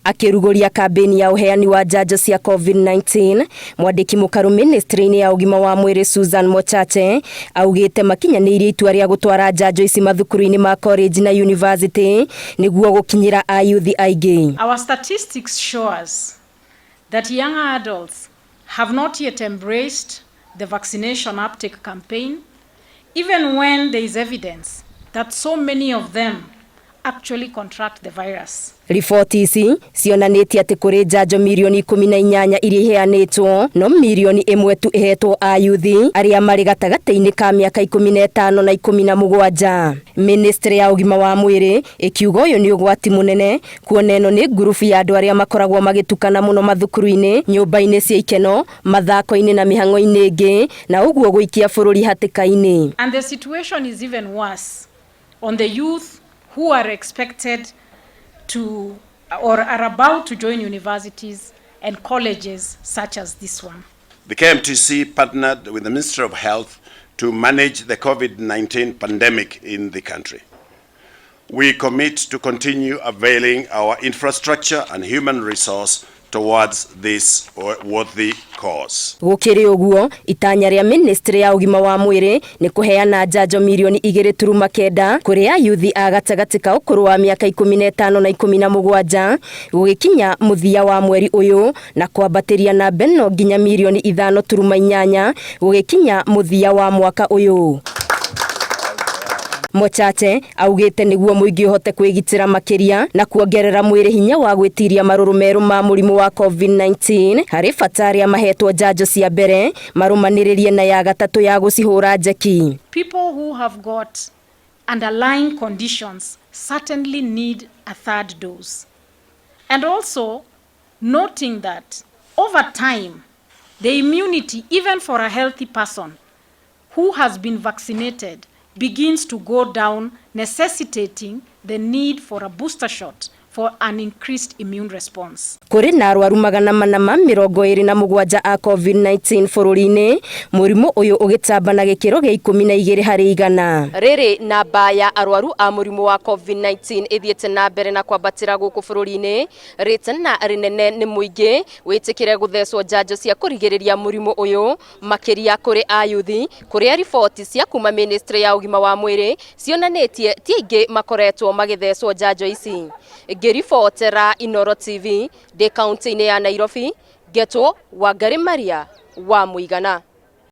Akiruguria kambeni ya uheani wa njanjo cia COVID-19, mwandiki mukaru ministry-ini ya ugima wa mwiri Susan Mochache augite makinyanirie itua ria gutwara njanjo ici mathukuru-ini ma college na university niguo gukinyira ayuthi aingĩ. Our statistics show us that young adults have not yet embraced the vaccination uptake campaign, even when there is evidence that so many of them actually contract the virus. Ripoti ici cionanĩtie atĩ kũrĩ njanjo milioni 18 iria iheanĩtwo, no milioni 1 tu ihetwo ayuthi arĩa marĩ gatagatĩ-inĩ ka mĩaka 15 na 17. Ministry ya ugima wa mwĩrĩ ikiuga ũyũ nĩ ũgwati mũnene, kuona ĩno nĩ ngurubu ya andũ arĩa makoragwo magĩtukana mũno mathukuru-inĩ, nyũmba-inĩ cia ikeno, mathako-inĩ na mĩhang'o-inĩ ĩngĩ, na ũguo gũikia bũrũri hatĩka-inĩ. And the situation is even worse on the youth who are expected to or are about to join universities and colleges such as this one. The KMTC partnered with the Ministry of Health to manage the COVID-19 pandemic in the country. We commit to continue availing our infrastructure and human resource towards this worthy cause. Gukiri uguo, itanya ria ministry ya ugima wa mwiri ni kuheana njanjo milioni 2.9 kuri ayuthi a gatagati ka ukuru wa miaka 15 na 17 gugikinya muthia wa mweri uyu na kwambatiria na beno nginya milioni 5.8 gugikinya muthia wa mwaka uyu. Mochache augite niguo muingi uhote kwigitira makiria na kuongerera mwiri hinya wa gwitiria maruru meru ma murimu wa COVID-19 hari fatari ya mahetwo njanjo cia mbere marumaniririe na ya gatatu ya gucihura njeki. People who have got underlying conditions certainly need a third dose. And also noting that over time the immunity even for a healthy person who has been vaccinated begins to go down, necessitating the need for a booster shot for an increased immune response. Kuri na arwaru 427 a COVID-19 bũrũri-inĩ, mũrimũ ũyũ ũgĩtamba na gĩkĩro gĩa 12 harĩ 100. Rĩrĩ namba ya arwaru a mũrimũ wa COVID-19 ĩthiĩte na mbere na kwambatĩra gũkũ bũrũri-inĩ, rĩtana rĩnene nĩ mũingĩ wĩtĩkĩre gũthecwo njanjo cia kũrigĩrĩria mũrimũ ũyũ, makĩria kũrĩ ayuthi, kũrĩa riboti cia kuma ministry ya ugima wa mwĩrĩ cionanĩtie ti aingĩ makoretwo magĩthecwo njanjo ici. Ngĩribotera Inoro TV, de kaunti-inĩ ya Nairobi, Getwo Wangari Maria wa Mũigana.